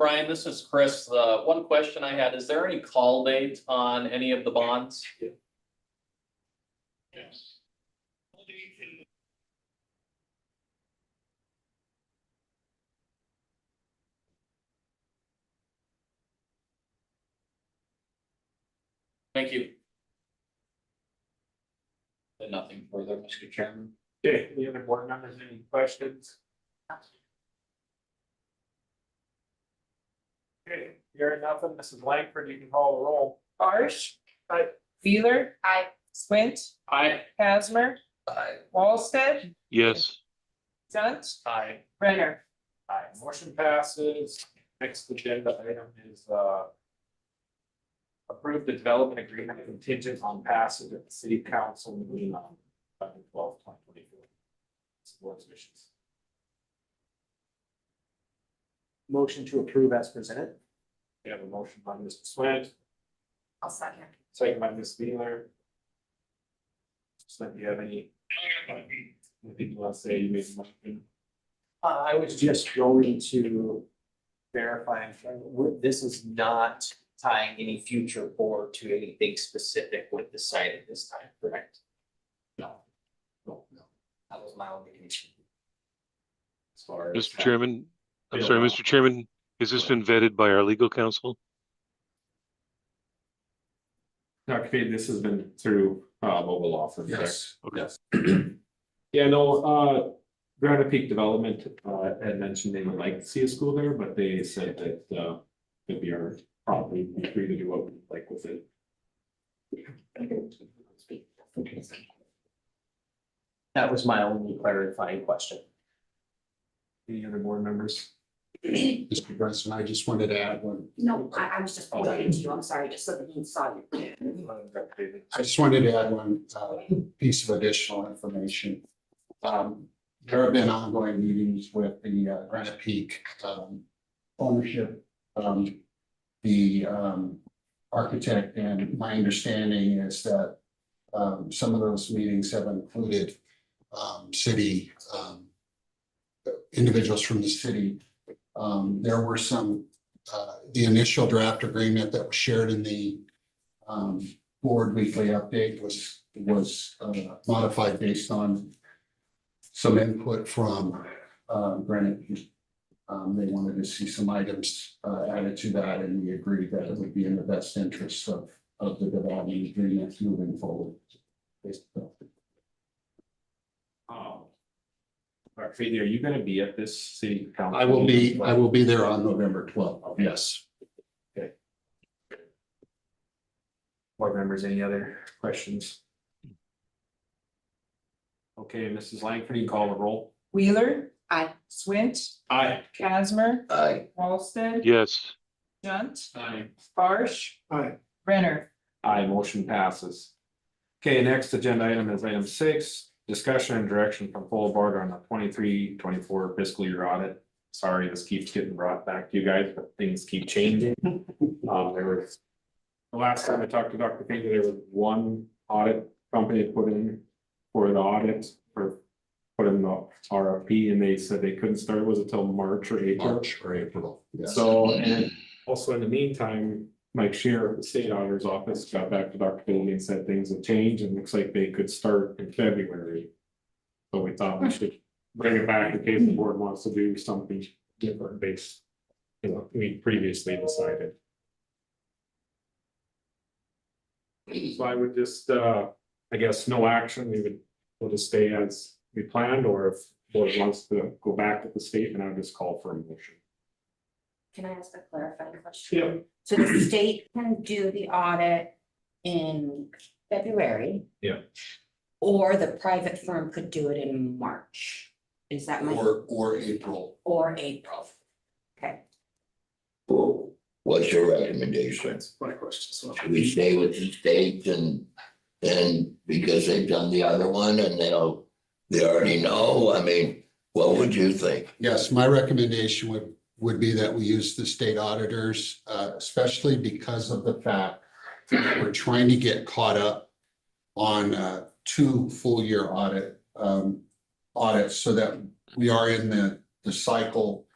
Brian, this is Chris. The one question I had, is there any call date on any of the bonds? Yes. Thank you. And nothing further, Mr. Chairman. Okay, any other board members, any questions? Okay, hearing nothing, Mrs. Langford, you can call the roll. Barsh. Aye. Wheeler. Aye. Swint. Aye. Casmer. Aye. Wallstead. Yes. Dunt. Aye. Renner. Aye, motion passes. Next agenda item is approve the development agreement contingent on passage of the city council meeting on 12/2024. Board's wishes. Motion to approve as presented. We have a motion by Mr. Swint, I'll second. second by Ms. Wheeler. Swint, do you have anything you want to say? You made a motion. I was just going to verify, this is not tying any future board to anything specific with the site at this time, correct? No. That was my only condition. As far as Mr. Chairman, I'm Yeah. sorry, Mr. Chairman, has this been vetted by our legal counsel? Dr. Fade, this has been through mobile law firm. Yes. Yes. Yeah, no, Granite Peak Development had mentioned they would like to see a school there, but they said that it'd be our property, be free to do what we'd like with it. That was my only clarifying question. Any other board members? Mr. President, I just wanted to add one. No, I was just pointing to you, I'm sorry, just so that he saw you. I just wanted to add one piece of additional information. There have been ongoing meetings with the Granite Peak ownership, the architect, and my understanding is that some of those meetings have included city individuals from the city. There were some, the initial draft agreement that was shared in the board weekly update was modified based on some input from Granite. They wanted to see some items added to that, and we agreed that it would be in the best interest of the development agreement moving forward. Dr. Fade, are you gonna be at this city council? I will be there on November 12th. Yes. Board members, any other questions? Okay, Mrs. Langford, you can call the roll. Wheeler. Aye. Swint. Aye. Casmer. Aye. Wallstead. Yes. Dunt. Aye. Barsh. Aye. Renner. Aye, motion passes. Okay, next agenda item is item 6, discussion and direction from full board on the 23-24 fiscal year audit. Sorry, this keeps getting brought back to you guys, but things keep changing. The last time I talked to Dr. Finger, there was one audit company put in for the audit for put in the RFP, and they said they couldn't start, was it till March or April? March or April. Yes. So, and also in the meantime, Mike Shear of the state auditor's office got back to Dr. Bailey and said things have changed and looks like they could start in February. So we thought we should bring it back in case the board wants to do something different based, we previously decided. So I would just, I guess, no action, we'll just stay as we planned, or if the board wants to go back to the statement, I would just call for a motion. Can I ask a clarifying question? Yeah. So the state can do the audit in February? Yeah. Or the private firm could do it in March? Is that my, Or April. or April? Okay, What's your recommendation? That's my question. Should we stay with the state and because they've done the other one and they already know, I mean, what would you think? Yes, my recommendation would be that we use the state auditors, especially because of the fact that we're trying to get caught up on 2 full year audits so that we are in the cycle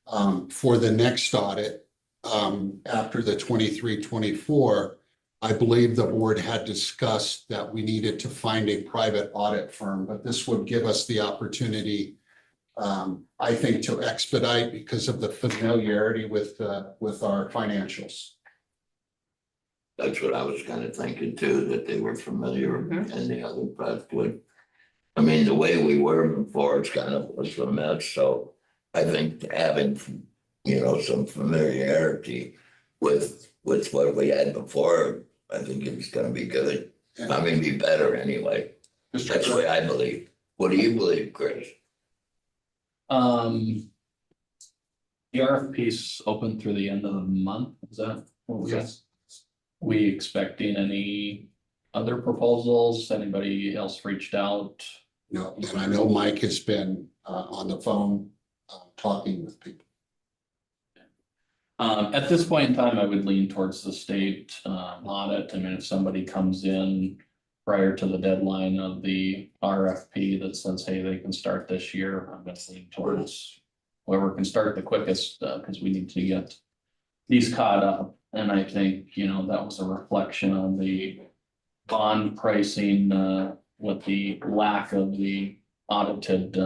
For the next audit, after the 23-24, I believe the board had discussed that we needed to find a private audit firm, but this would give us the opportunity, I think, to expedite because of the familiarity with our financials. That's what I was kind of thinking too, that they were familiar and the other part would. I mean, the way we were before, it's kind of was a mess, so I think having, some familiarity with what we had before, I think it's gonna be good. I mean, be better anyway. That's the way I believe. What do you believe, Chris? The RFP's open through the end of the month, is that? What was that? We expecting any other proposals? Anybody else reached out? No, and I know Mike has been on the phone talking with people. At this point in time, I would lean towards the state audit. I mean, if somebody comes in prior to the deadline of the RFP that says, hey, they can start this year, I'm gonna lean towards whoever can start the quickest, because we need to get these caught up. And I think, that was a reflection on the bond pricing with the lack of the audited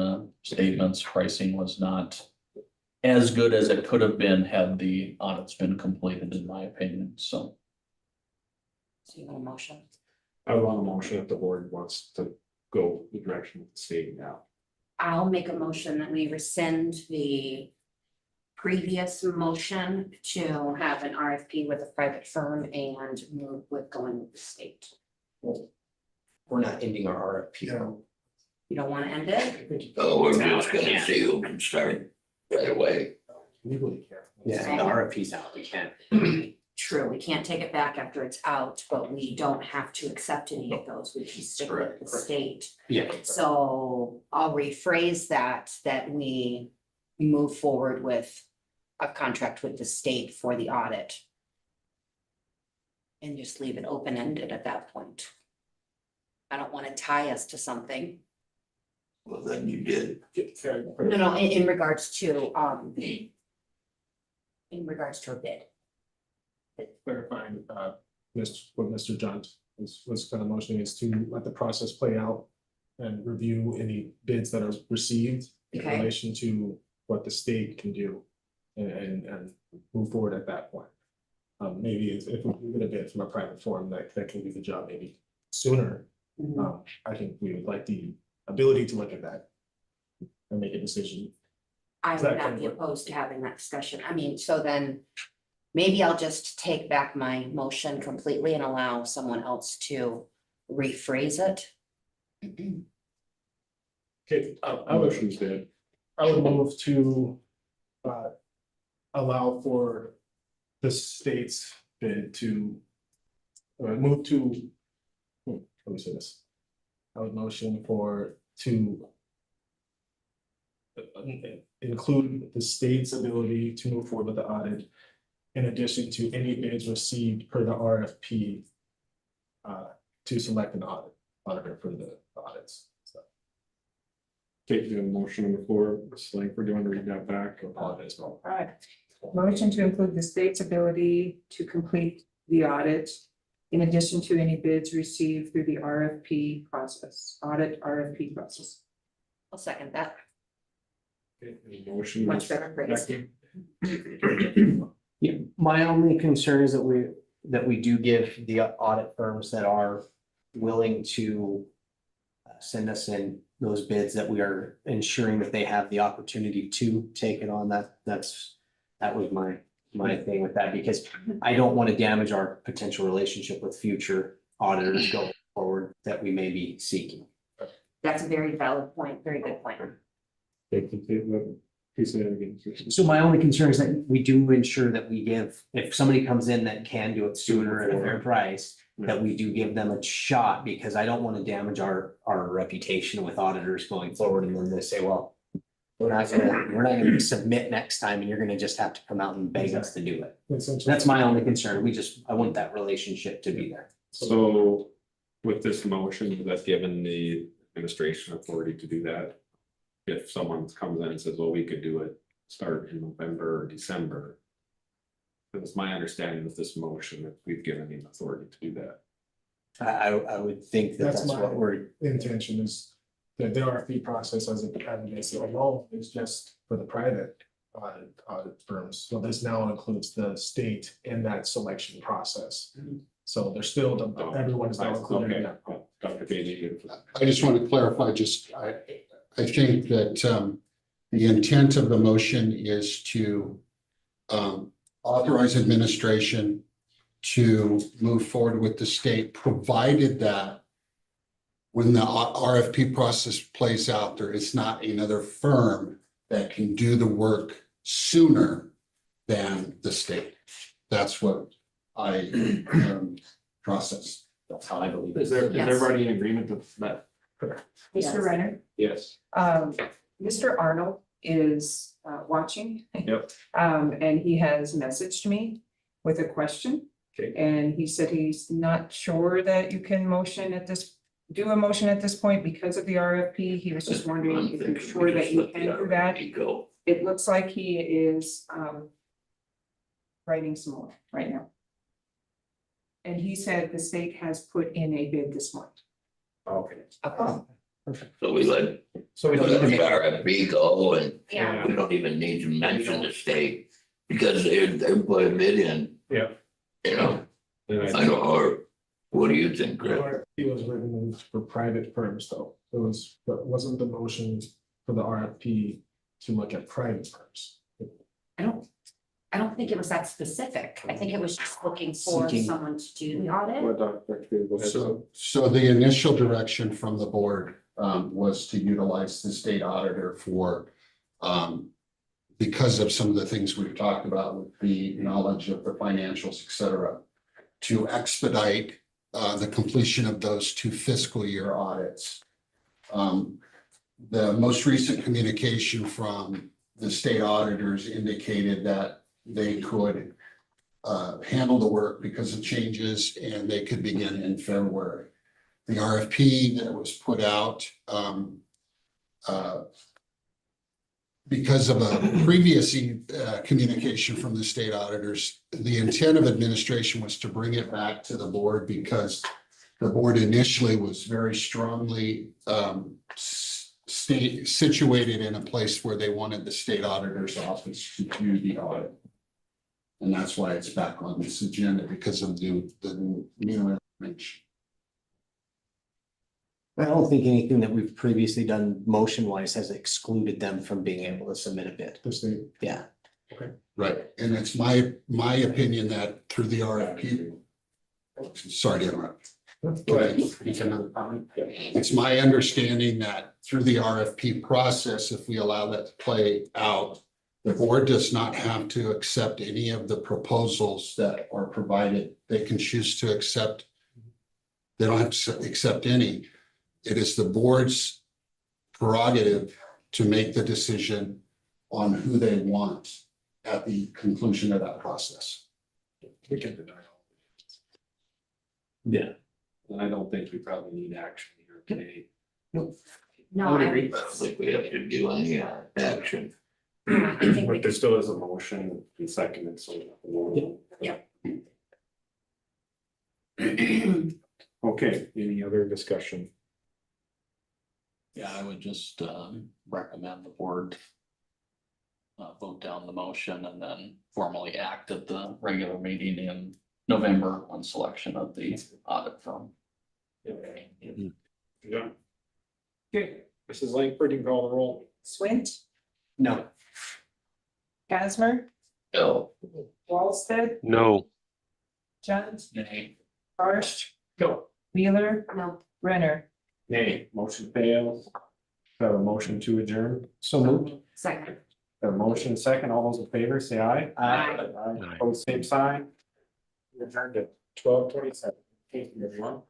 statements. Pricing was not as good as it could have been had the audits been completed, in my opinion, so. So you want a motion? I would want a motion if the board wants to go the direction of the state now. I'll make a motion that we rescind the previous motion to have an RFP with a private firm and move with going with the state. We're not ending our RFP. You don't want to end it? Oh, we're just gonna see who can start right away. Yeah, the RFP's out, we can't. True, we can't take it back after it's out, but we don't have to accept any of those, we can stick with the state. Yeah. So I'll rephrase that we move forward with a contract with the state for the audit. And just leave it open-ended at that point. I don't want to tie us to something. Well, then you did. No, in regards to, in regards to a bid. Clarifying, what Mr. John was kind of motioning is to let the process play out and review any bids that are received in Okay. relation to what the state can do and move forward at that point. Maybe if we get a bid from a private firm that can do the job maybe sooner, I think we would like the ability to look at that and make a decision. I would not be opposed to having that discussion. I mean, so then maybe I'll just take back my motion completely and allow someone else to rephrase it. Okay, I would move to allow for the state's bid to move to, let me say this. I would motion to include the state's ability to move forward with the audit in addition to any bids received per the RFP to select an auditor for the audits. So. Okay, you have a motion on the floor, Ms. Langford, do you want to read that back? Apologize. All right. Motion to include the state's ability to complete the audit in addition to any bids received through the RFP process, audit RFP process. I'll second that. Okay, any motion. Much better phrase. Yeah, my only concern is that we do give the audit firms that are willing to send us in those bids, that we are ensuring that they have the opportunity to take it on. That was my thing with that, because I don't want to damage our potential relationship with future auditors going forward that we may be seeking. That's a very valid point, very good point. Please say that again. So my only concern is that we do ensure that we give, if somebody comes in that can do it sooner at a fair price, that we do give them a shot, because I don't want to damage our reputation with auditors going forward, and then they say, well, we're not gonna submit next time, and you're gonna just have to come out and beg us to do it. That's my only concern. I want that relationship to be there. So with this motion, that's given the administration authority to do that. If someone comes in and says, well, we could do it start in November or December. It's my understanding of this motion that we've given him authority to do that. I would think that That's that's what my- we're, Intention is that the RFP process as it is alone is just for the private audit firms. So this now includes the state in that selection process. So there's still, everyone's now included in that. Dr. Bailey. I just want to clarify, I think that the intent of the motion is to authorize administration to move forward with the state, provided that when the RFP process plays out, there is not another firm that can do the work sooner than the state. That's what I process. that's how I believe it. Is everybody in agreement with that? Mr. Renner, Yes. Mr. Arnold is watching. Yep. And he has messaged me with a question. Okay. And he said he's not sure that you can do a motion at this point because of the RFP. He was just wondering if you're sure that you can do that. Go. It looks like he is writing some more right now. And he said the state has put in a bid this month. Okay. So we let So we don't the need to make, RFP go and Yeah. we don't even need to mention the state because they're put a bid in. Yeah. You know, And I don't, or what do you think, The Chris? RFP was written for private firms though. That wasn't the motion for the RFP to look at private firms. I don't think it was that specific. I think it was just looking for Seeking. someone to do the audit. What Dr. Bailey, go ahead. So the initial direction from the board was to utilize the state auditor for because of some of the things we've talked about with the knowledge of the financials, et cetera, to expedite the completion of those 2 fiscal year audits. The most recent communication from the state auditors indicated that they could handle the work because of changes and they could begin in February. The RFP that was put out because of a previous communication from the state auditors, the intent of administration was to bring it back to the board because the board initially was very strongly situated in a place where they wanted the state auditor's office to do the audit. And that's why it's back on this agenda because of the new information. I don't think anything that we've previously done motion wise has excluded them from being able to submit a bid. The state. Yeah. Right, and it's my opinion that through the RFP. Sorry to interrupt. Go ahead. It's my understanding that through the RFP process, if we allow that to play out, the board does not have to accept any of the proposals that are provided. They can choose to accept. They don't have to accept any. It is the board's prerogative to make the decision on who they want at the conclusion of that process. We can deny all. Yeah. And I don't think we probably need action here today. No, I would I agree. I don't think we have to do any action. I think we But there still is a motion and seconded, so. Okay, any other discussion? Yeah, I would just recommend the board vote down the motion and then formally act at the regular meeting in November on selection of the audit firm. Yeah. Okay, Mrs. Langford, you can call the roll. Swint, No. Casmer, No, Wallstead, No, Jones, Nay. Marsh, Go. Wheeler, No, Renner. Nay, motion fails. Have a motion to adjourn. So moved. second. Have a motion second. All those in favor, say aye. Aye. Aye. Pose same sign. We adjourned at 12:27. Thank you, everyone.